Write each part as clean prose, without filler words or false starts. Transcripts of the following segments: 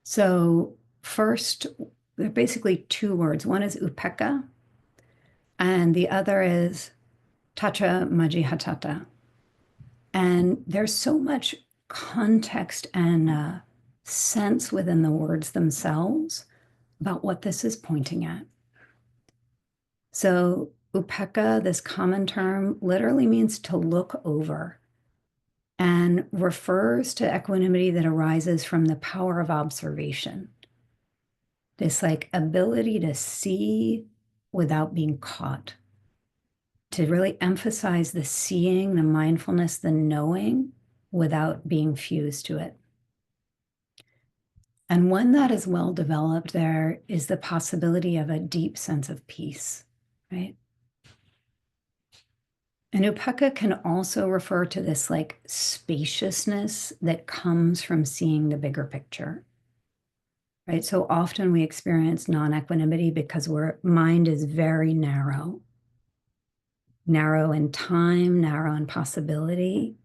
So first, there are basically two words. One is upekkha, and the other is tatra majihatata. And there's so much context and sense within the words themselves about what this is pointing at. So upekkha, this common term, literally means to look over and refers to equanimity that arises from the power of observation. This like ability to see without being caught, to really emphasize the seeing, the mindfulness, the knowing without being fused to it. And when that is well developed, there is the possibility of a deep sense of peace, right? And upekkha can also refer to this like spaciousness that comes from seeing the bigger picture, right? So often we experience non-equanimity because our mind is very narrow in time, narrow in possibility.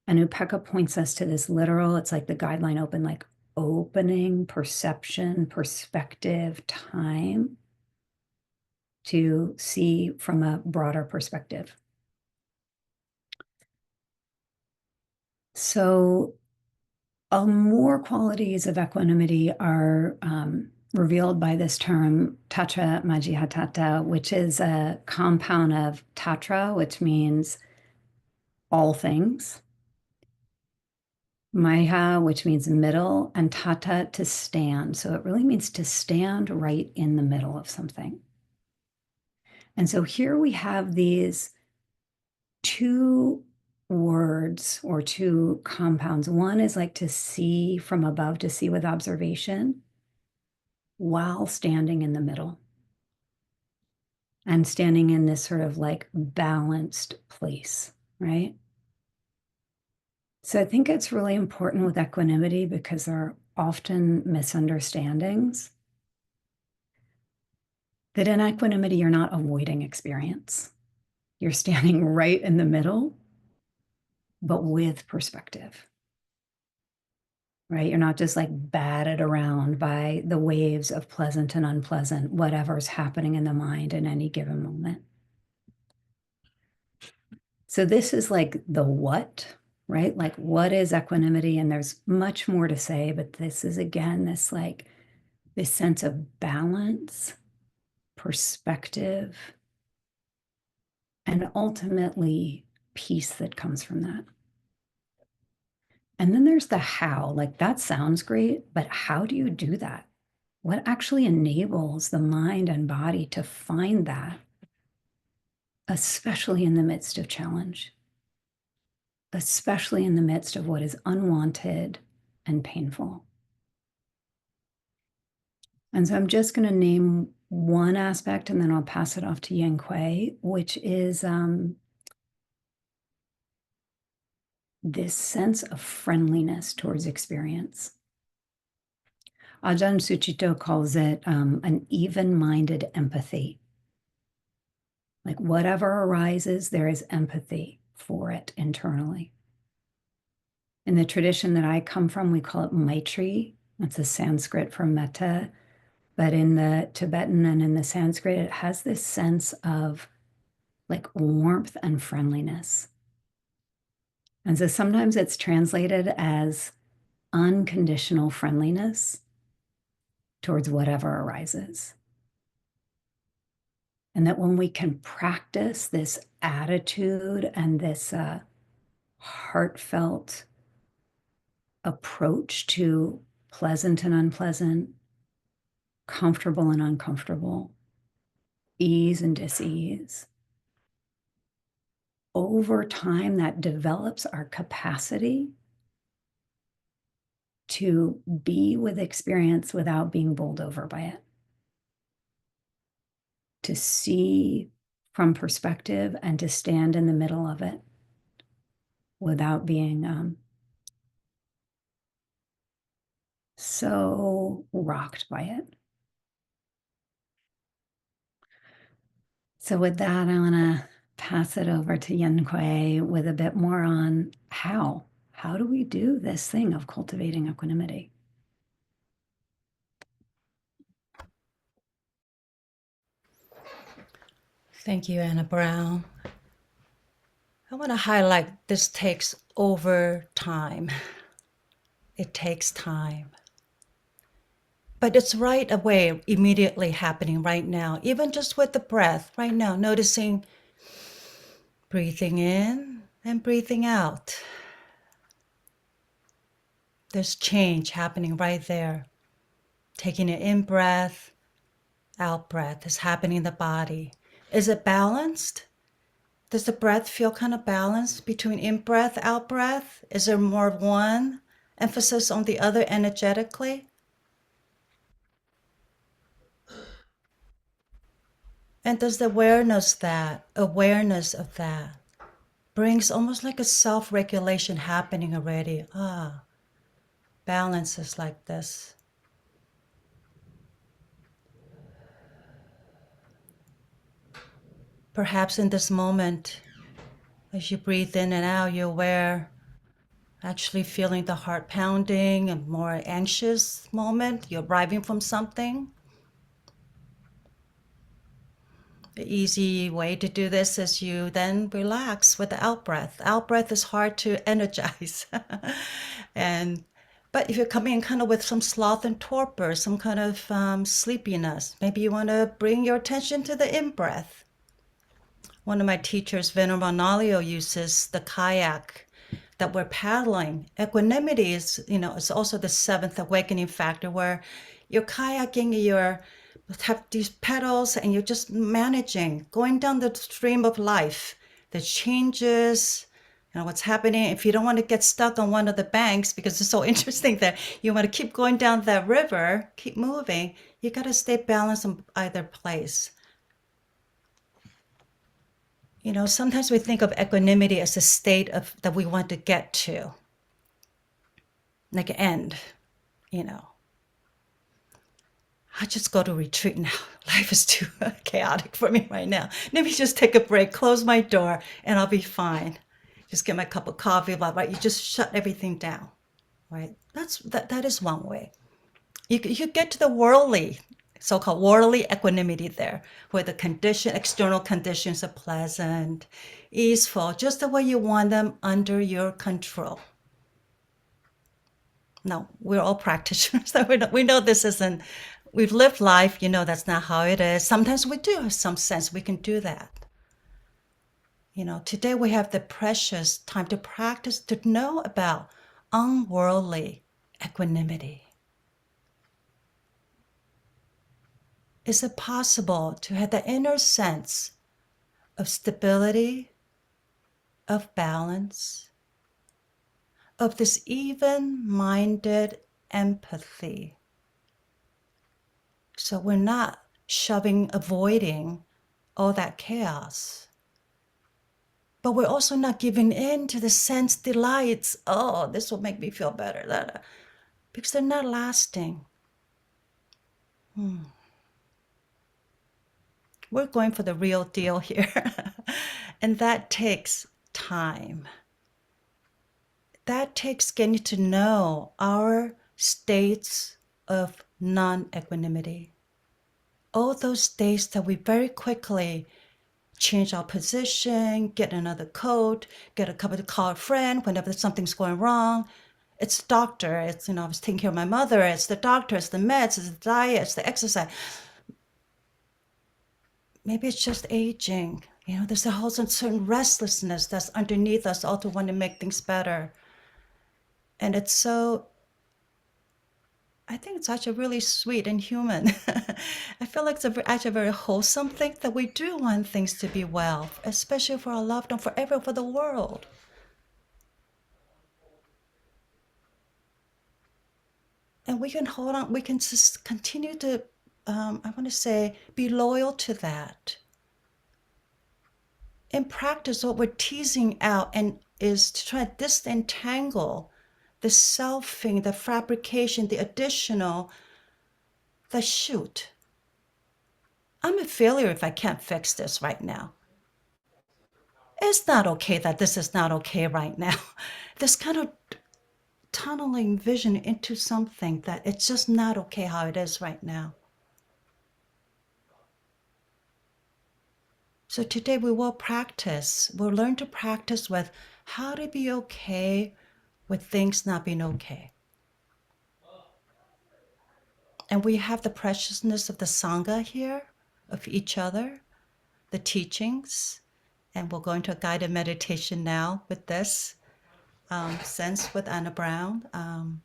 And upekkha points us to this literal, it's like the guideline open, like opening perception, perspective, time to see from a broader perspective. So more qualities of equanimity are revealed by this term tatra majihatata, which is a compound of tatra, which means all things, Maiha, which means middle, and tata, to stand. So it really means to stand right in the middle of something. And so here we have these two words or two compounds. One is like to see from above, to see with observation, while standing in the middle and standing in this sort of like balanced place, right? So I think it's really important with equanimity because there are often misunderstandings that in equanimity, you're not avoiding experience. You're standing right in the middle, but with perspective, right? You're not just like batted around by the waves of pleasant and unpleasant, whatever's happening in the mind in any given moment. So this is like the what, right? Like what is equanimity? And there's much more to say, but this is again, this like this sense of balance, perspective, and ultimately peace that comes from that. And then there's the how, like that sounds great, but how do you do that? What actually enables the mind and body to find that, especially in the midst of challenge, especially in the midst of what is unwanted and painful? And so I'm just going to name one aspect and then I'll pass it off to Yenkuei, which is this sense of friendliness towards experience. Ajahn Sucitto calls it an even-minded empathy. Like whatever arises, there is empathy for it internally. In the tradition that I come from, we call it Maitri. That's a Sanskrit for metta. But in the Tibetan and in the Sanskrit, it has this sense of like warmth and friendliness. And so sometimes it's translated as unconditional friendliness towards whatever arises. And that when we can practice this attitude and this heartfelt approach to pleasant and unpleasant, comfortable and uncomfortable, ease and dis-ease, over time that develops our capacity to be with experience without being bowled over by it, to see from perspective and to stand in the middle of it without being so rocked by it. So with that, I want to pass it over to Yenkuei with a bit more on how. How do we do this thing of cultivating equanimity? Thank you, Anna Brown. I want to highlight this takes over time. It takes time. But it's right away, immediately happening right now, even just with the breath right now, noticing breathing in and breathing out. There's change happening right there. Taking an in breath, out breath is happening in the body. Is it balanced? Does the breath feel kind of balanced between in breath, out breath? Is there more of one emphasis on the other energetically? And does the awareness of that brings almost like a self-regulation happening already? Balance is like this. Perhaps in this moment, as you breathe in and out, you're aware, actually feeling the heart pounding, a more anxious moment, you're arriving from something. The easy way to do this is you then relax with the out breath. Out breath is hard to energize. But if you're coming in kind of with some sloth and torpor, some kind of sleepiness, maybe you want to bring your attention to the in breath. One of my teachers, Venerable Nalio, uses the kayak that we're paddling. Equanimity is also the seventh awakening factor, where you're kayaking, you're have these pedals and you're just managing, going down the stream of life, the changes, what's happening. If you don't want to get stuck on one of the banks, because it's so interesting that you want to keep going down that river, keep moving, you got to stay balanced in either place. Sometimes we think of equanimity as a state that we want to get to, like an end, I just go to retreat now. Life is too chaotic for me right now. Let me just take a break, close my door, and I'll be fine. Just get my cup of coffee, blah, blah. You just shut everything down, right? That is one way. You get to the worldly, so-called worldly equanimity there, where the external conditions are pleasant, easeful, just the way you want them, under your control. No, we're all practitioners. We know this isn't, we've lived life, that's not how it is. Sometimes we do have some sense we can do that. Today we have the precious time to practice, to know about unworldly equanimity. Is it possible to have the inner sense of stability, of balance, of this even-minded empathy? So we're not avoiding all that chaos. But we're also not giving in to the sense delights. Oh, this will make me feel better. Because they're not lasting. We're going for the real deal here. And that takes time. That takes getting to know our states of non-equanimity. All those states that we very quickly change our position, get another coat, get a cup of call a friend whenever something's going wrong. It's the doctor. It's, I was taking care of my mother. It's the doctor. It's the meds. It's the diet. It's the exercise. Maybe it's just aging. There's a whole certain restlessness that's underneath us all to want to make things better. And I think it's actually really sweet and human. I feel like it's actually a very wholesome thing that we do want things to be well, especially for our loved one, for the world. And we can hold on, we can just continue to, I want to say, be loyal to that. In practice, what we're teasing out is to try to disentangle the selfing, the fabrication, the additional, the shoot. I'm a failure if I can't fix this right now. It's not okay that this is not okay right now. This kind of tunneling vision into something that it's just not okay how it is right now. So today we will practice, we'll learn to practice with how to be okay with things not being okay. And we have the preciousness of the Sangha here, of each other, the teachings, and we'll go into a guided meditation now with this sense with Anna Brown.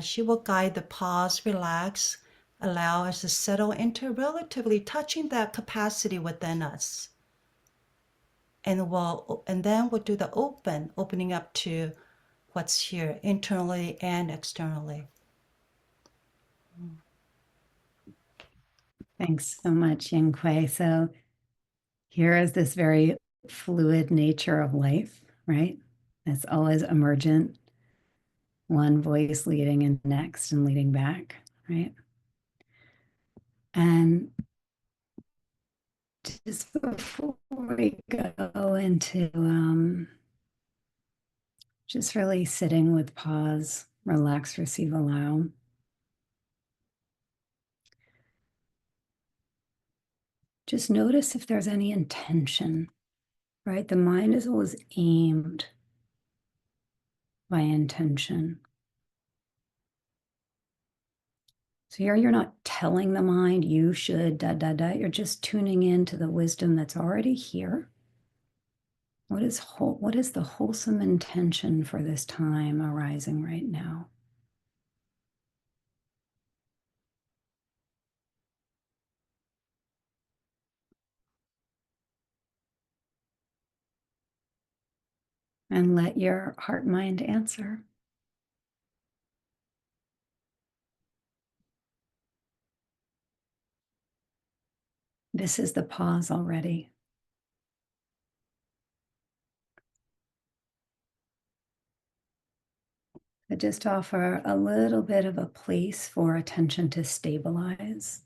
She will guide the pause, relax, allow us to settle into relatively touching that capacity within us. And then we'll do the opening up to what's here internally and externally. Thanks so much, Yenkuei. So here is this very fluid nature of life, right? It's always emergent, one voice leading in next and leading back, right? And just before we go into just really sitting with pause, relax, receive, allow. Just notice if there's any intention, right? The mind is always aimed by intention. So here you're not telling the mind you should, You're just tuning into the wisdom that's already here. What is the wholesome intention for this time arising right now? And let your heart mind answer. This is the pause already. I just offer a little bit of a place for attention to stabilize.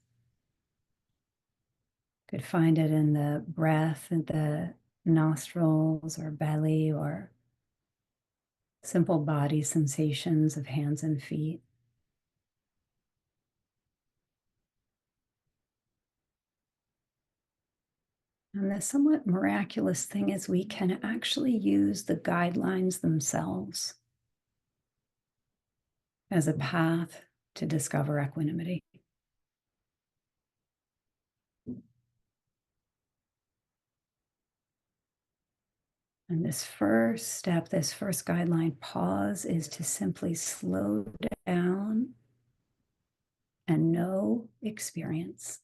Could find it in the breath, in the nostrils or belly, or simple body sensations of hands and feet. And the somewhat miraculous thing is we can actually use the guidelines themselves as a path to discover equanimity. And this first step, this first guideline, pause, is to simply slow down and know experience.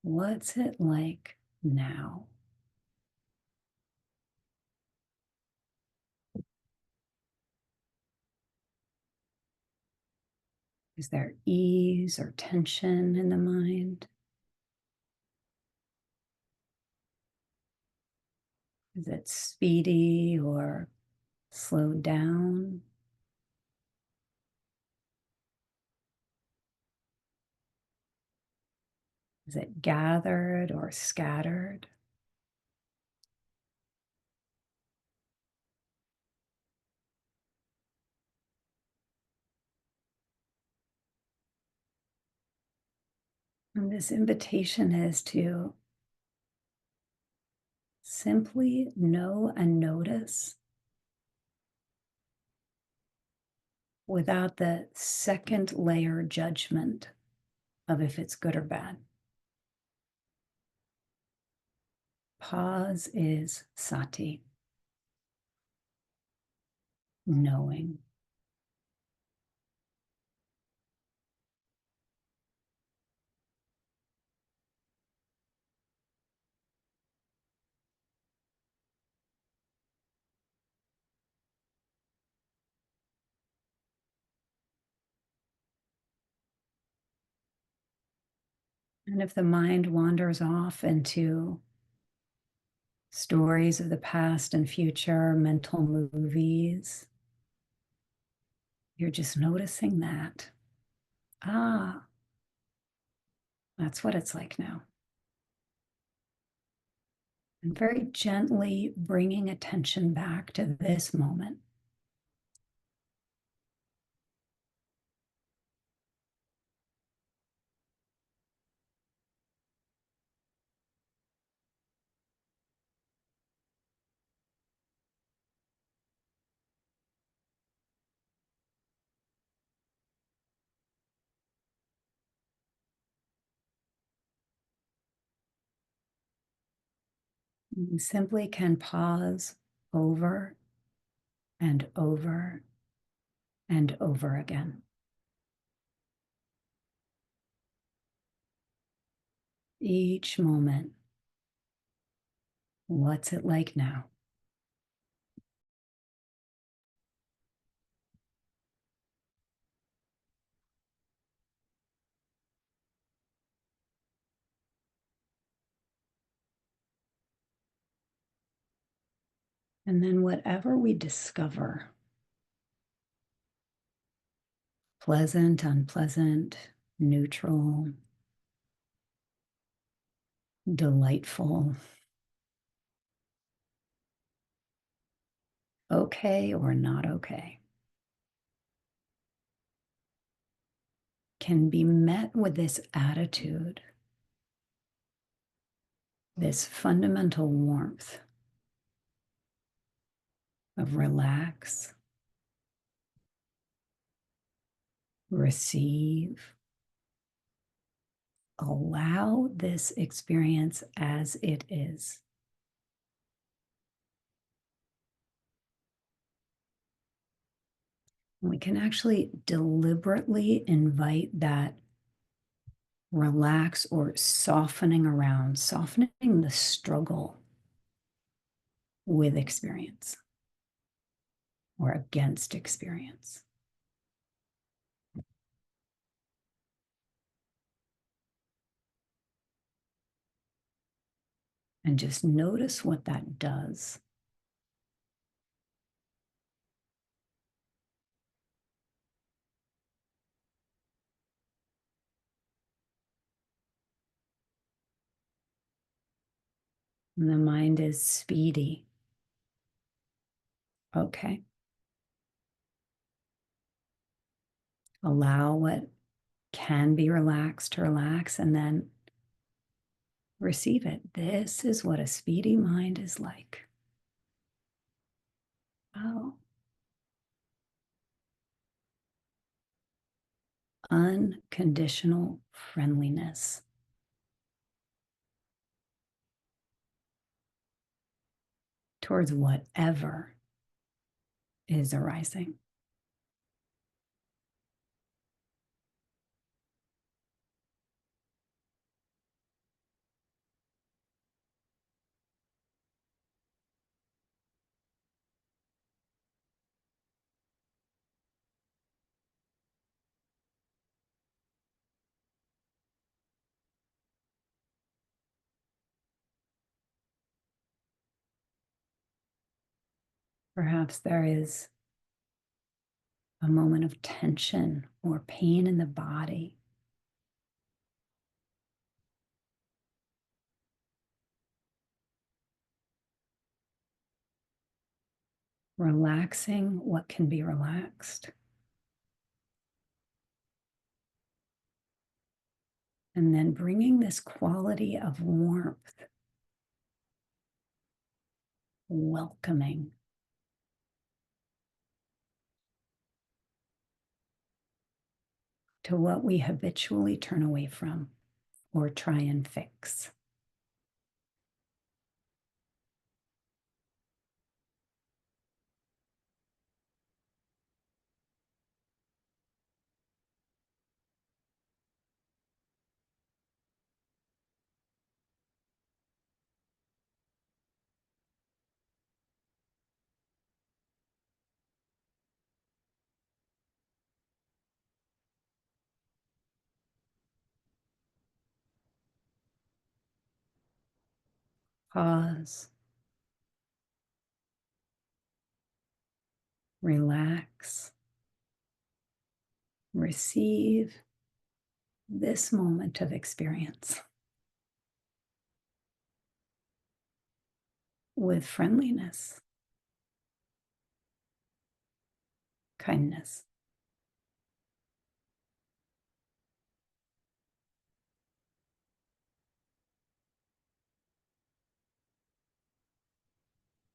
What's it like now? Is there ease or tension in the mind? Is it speedy or slowed down? Is it gathered or scattered? And this invitation is to simply know and notice without the second layer judgment of if it's good or bad. Pause is sati, knowing. And if the mind wanders off into stories of the past and future, mental movies, you're just noticing that. Ah, that's what it's like now. And very gently bringing attention back to this moment. You simply can pause over and over and over again. Each moment, what's it like now? And then whatever we discover, pleasant, unpleasant, neutral, delightful, okay or not okay, can be met with this attitude, this fundamental warmth of relax, receive, allow this experience as it is. We can actually deliberately invite that relax or softening around, softening the struggle with experience or against experience. And just notice what that does. And the mind is speedy. Okay. Allow what can be relaxed to relax and then receive it. This is what a speedy mind is like. Oh, unconditional friendliness towards whatever is arising. Perhaps there is a moment of tension or pain in the body. Relaxing what can be relaxed. And then bringing this quality of warmth, welcoming to what we habitually turn away from or try and fix. Pause, relax, receive this moment of experience with friendliness, kindness.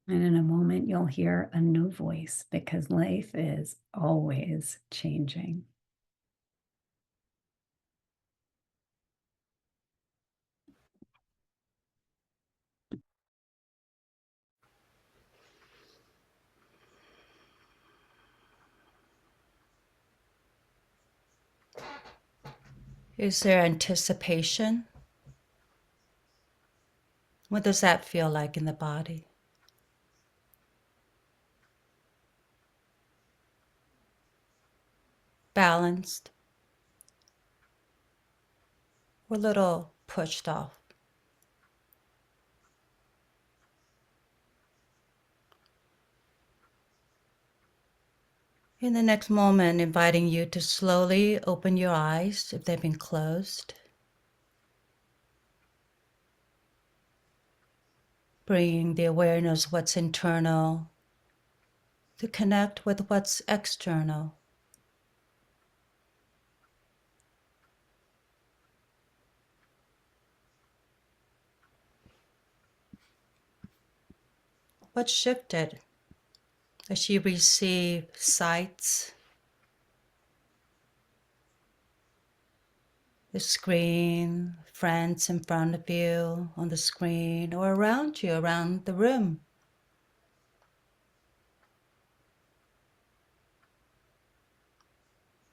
And in a moment, you'll hear a new voice because life is always changing. Is there anticipation? What does that feel like in the body? Balanced or a little pushed off? In the next moment, inviting you to slowly open your eyes if they've been closed. Bringing the awareness what's internal to connect with what's external. What shifted as you receive sights, the screen, friends in front of you on the screen, or around you, around the room?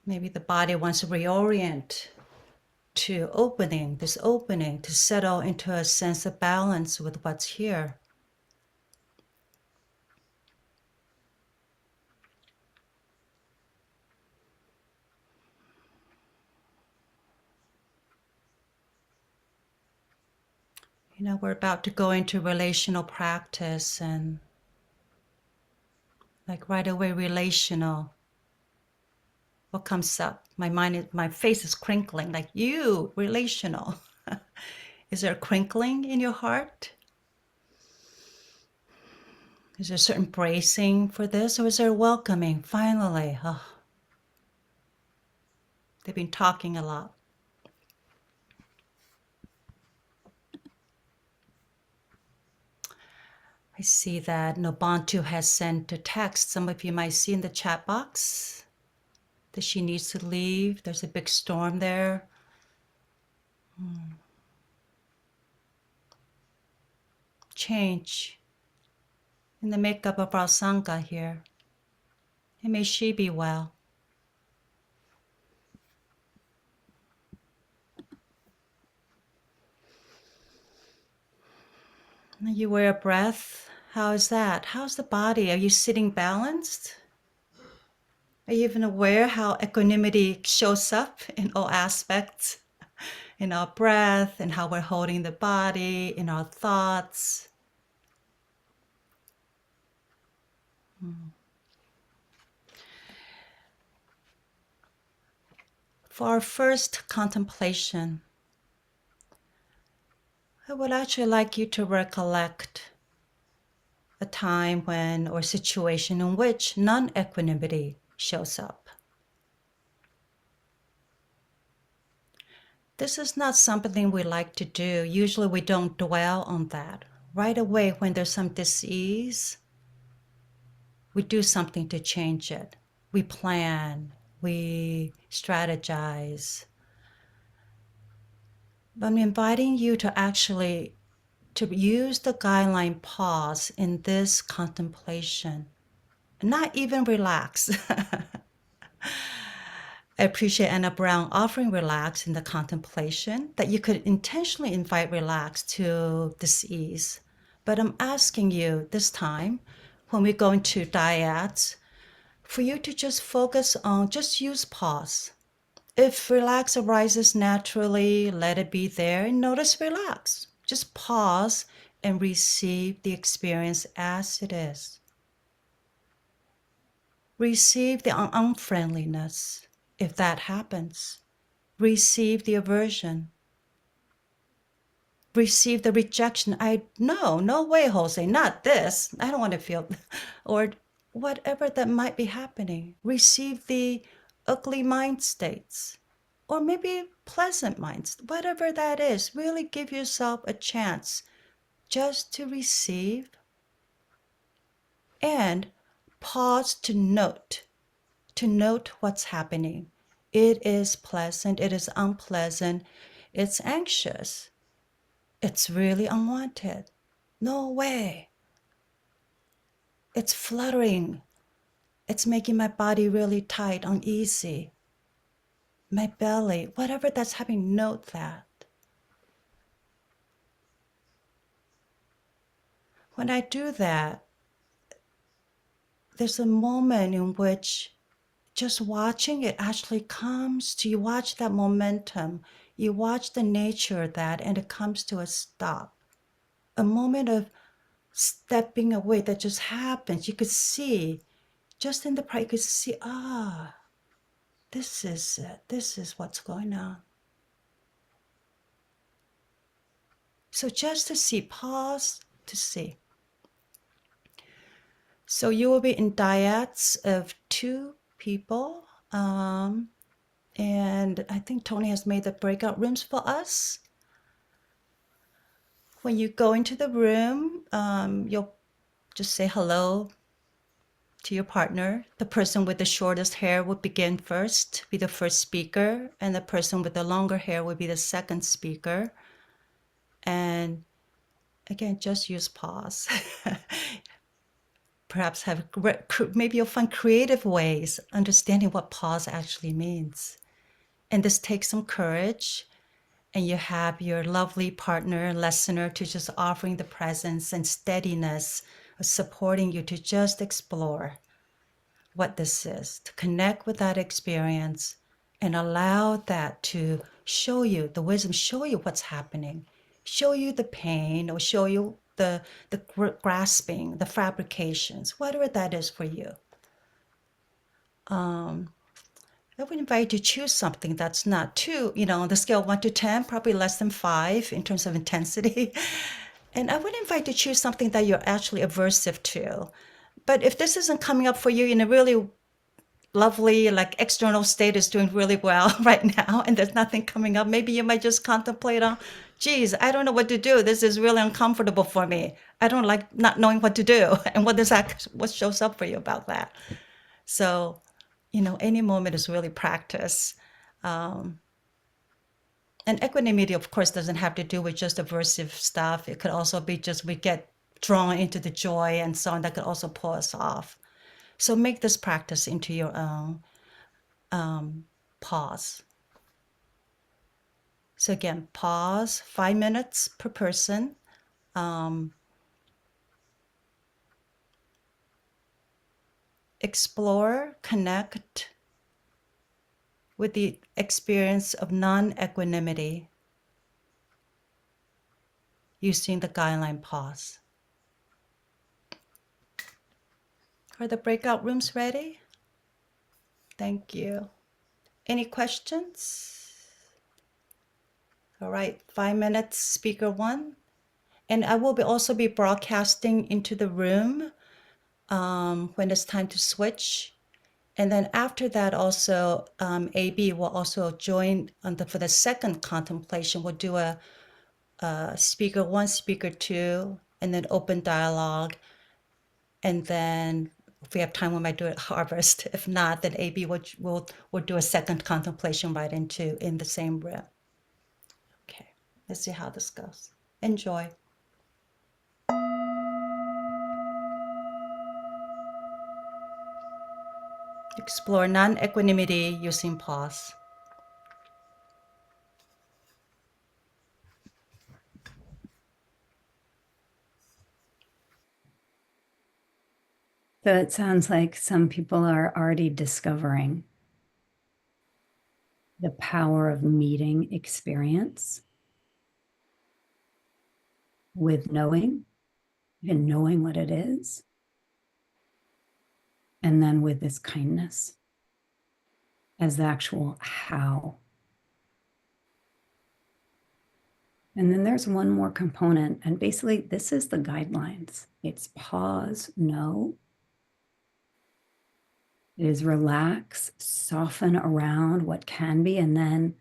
Maybe the body wants to reorient to this opening, to settle into a sense of balance with what's here. You know, we're about to go into relational practice, and like right away, relational. What comes up? My face is crinkling, like you, relational. Is there a crinkling in your heart? Is there a certain bracing for this, or is there a welcoming? Finally, oh, they've been talking a lot. I see that Nobantu has sent a text. Some of you might see in the chat box that she needs to leave. There's a big storm there. Change in the makeup of our Sangha here. And may she be well. You wear a breath. How is that? How's the body? Are you sitting balanced? Are you even aware how equanimity shows up in all aspects? In our breath, in how we're holding the body, in our thoughts. For our first contemplation, I would actually like you to recollect a time when, or situation in which non-equanimity shows up. This is not something we like to do. Usually we don't dwell on that. Right away, when there's some dis-ease, we do something to change it. We plan, we strategize. But I'm inviting you to actually to use the guideline pause in this contemplation. Not even relax. I appreciate Anna Brown offering relax in the contemplation, that you could intentionally invite relax to this ease. But I'm asking you this time, when we go into dyads, for you to just focus on, just use pause. If relax arises naturally, let it be there and notice relax. Just pause and receive the experience as it is. Receive the unfriendliness, if that happens. Receive the aversion. Receive the rejection. No way, Jose, not this. I don't want to feel, or whatever that might be happening. Receive the ugly mind states, or maybe pleasant minds, whatever that is. Really give yourself a chance just to receive and pause to note what's happening. It is pleasant, it is unpleasant, it's anxious, it's really unwanted. No way. It's fluttering. It's making my body really tight, uneasy. my belly, whatever that's happening, note that. When I do that, there's a moment in which just watching it actually comes to, you watch that momentum, you watch the nature of that, and it comes to a stop. A moment of stepping away that just happens. You could see, just in the practice, you could see, this is it. This is what's going on. So just to see, pause to see. So you will be in dyads of 2 people. And I think Tony has made the breakout rooms for us. When you go into the room, you'll just say hello to your partner. The person with the shortest hair would begin first, be the first speaker, and the person with the longer hair would be the second speaker. And again, just use pause. Perhaps maybe you'll find creative ways understanding what pause actually means. And this takes some courage. And you have your lovely partner, listener, to just offering the presence and steadiness of supporting you to just explore what this is, to connect with that experience and allow that to show you the wisdom, show you what's happening, show you the pain, or show you the grasping, the fabrications, whatever that is for you. I would invite you to choose something that's not too, on the scale of 1 to 10, probably less than 5 in terms of intensity. And I would invite you to choose something that you're actually aversive to. But if this isn't coming up for you in a really lovely, like external state is doing really well right now, and there's nothing coming up, maybe you might just contemplate on, geez, I don't know what to do. This is really uncomfortable for me. I don't like not knowing what to do. And what shows up for you about that? So, any moment is really practice. And equanimity, of course, doesn't have to do with just aversive stuff. It could also be just we get drawn into the joy and so on that could also pull us off. So make this practice into your own. Pause. So again, pause, 5 minutes per person. Explore, connect with the experience of non-equanimity using the guideline pause. Are the breakout rooms ready? Thank you. Any questions? All right, 5 minutes, speaker 1. And I will also be broadcasting into the room when it's time to switch. And then after that also, AB will also join for the second contemplation. We'll do a speaker 1, speaker 2, and then open dialogue. And then if we have time, we might do it harvest. If not, then AB will do a second contemplation right in the same room. Okay, let's see how this goes. Enjoy. Explore non-equanimity using pause. So it sounds like some people are already discovering the power of meeting experience with knowing, even knowing what it is, and then with this kindness as the actual how. And then there's one more component, and basically this is the guidelines. It's pause, know. It is relax, soften around what can be, and then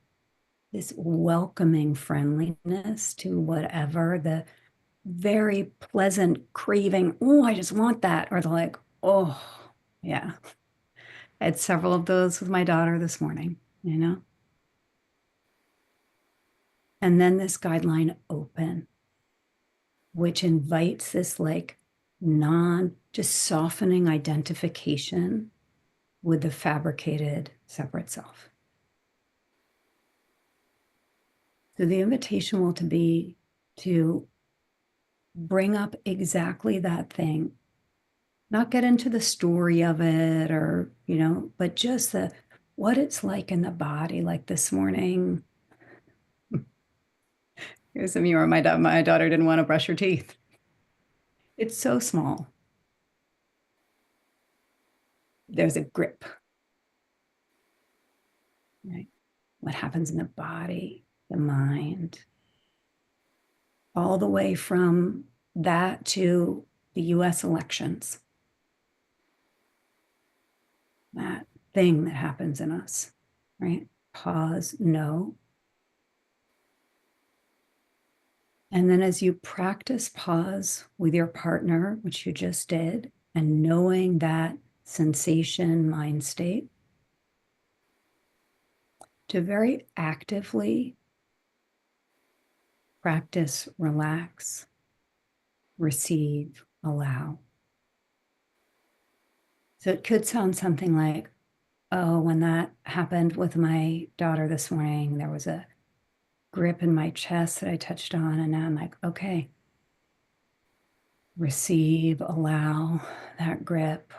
this welcoming friendliness to whatever the very pleasant craving, oh, I just want that, or the like, oh, yeah. I had several of those with my daughter this morning, And then this guideline open, which invites this like just softening identification with the fabricated separate self. So the invitation will to be to bring up exactly that thing, not get into the story of it or, but just what it's like in the body. Like this morning, here's a mirror. My daughter didn't want to brush her teeth. It's so small. There's a grip, right? What happens in the body, the mind, all the way from that to the US elections, that thing that happens in us, right? Pause, no. And then as you practice pause with your partner, which you just did, and knowing that sensation, mind state, to very actively practice, relax, receive, allow. So it could sound something like, oh, when that happened with my daughter this morning, there was a grip in my chest that I touched on. And now I'm like, okay, receive, allow that grip.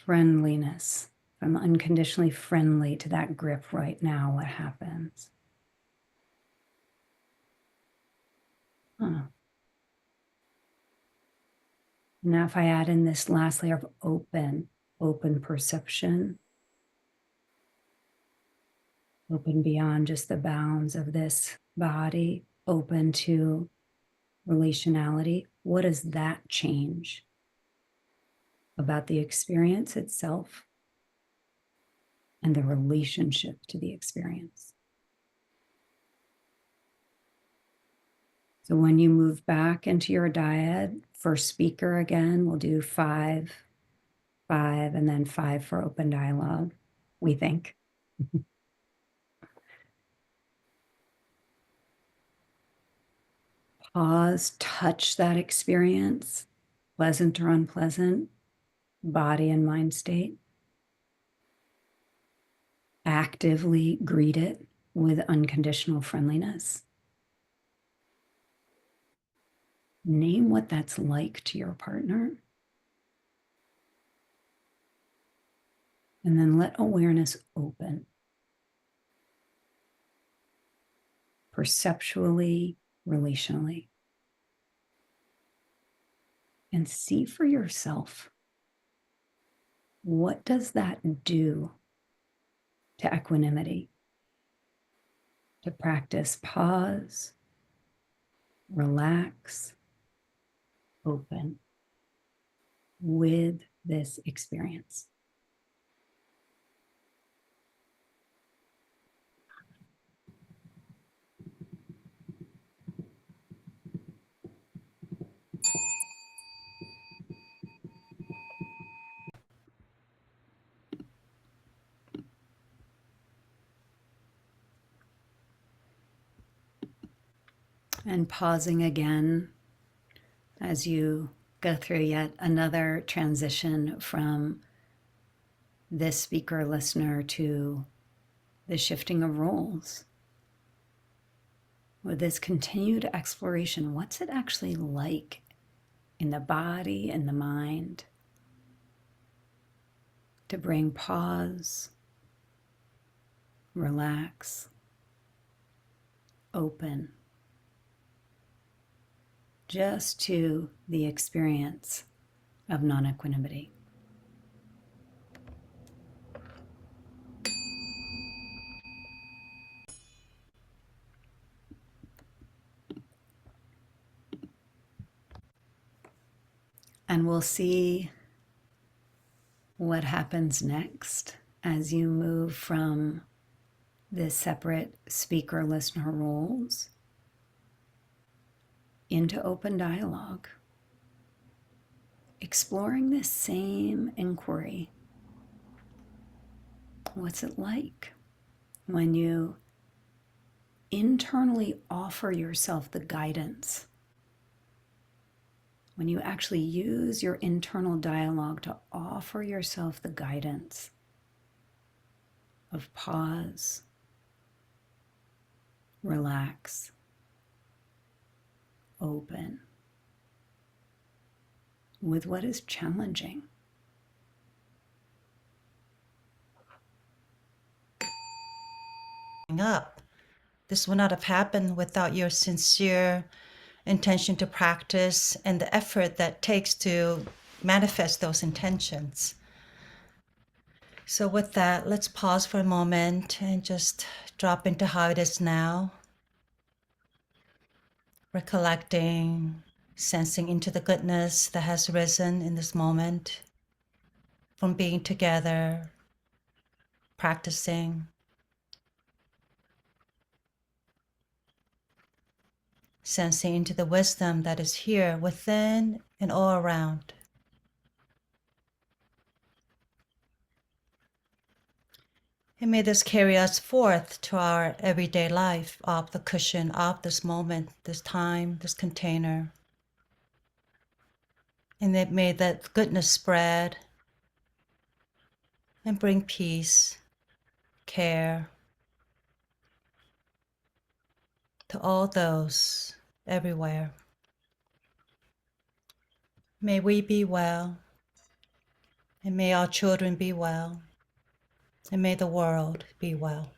Friendliness. If I'm unconditionally friendly to that grip right now, what happens? Now, if I add in this last layer of open perception, open beyond just the bounds of this body, open to relationality, what does that change about the experience itself and the relationship to the experience? So when you move back into your dyad, first speaker again, we'll do 5, 5, and then 5 for open dialogue, we think. Pause, touch that experience, pleasant or unpleasant, body and mind state. Actively greet it with unconditional friendliness. Name what that's like to your partner. And then let awareness open. Perceptually, relationally. And see for yourself, what does that do to equanimity? To practice pause, relax, open with this experience. And pausing again as you go through yet another transition from this speaker listener to the shifting of roles. With this continued exploration, what's it actually like in the body and the mind to bring pause, relax, open, just to the experience of non-equanimity. And we'll see what happens next as you move from the separate speaker-listener roles into open dialogue, exploring this same inquiry. What's it like when you internally offer yourself the guidance? When you actually use your internal dialogue to offer yourself the guidance of pause, relax, open with what is challenging. Up. This would not have happened without your sincere intention to practice and the effort that takes to manifest those intentions. So with that, let's pause for a moment and just drop into how it is now. Recollecting, sensing into the goodness that has risen in this moment from being together, practicing. Sensing into the wisdom that is here within and all around. And may this carry us forth to our everyday life off the cushion of this moment, this time, this container. And that may that goodness spread and bring peace, care to all those everywhere. May we be well, and may our children be well, and may the world be well.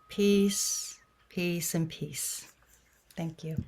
Peace, peace, and peace. Thank you.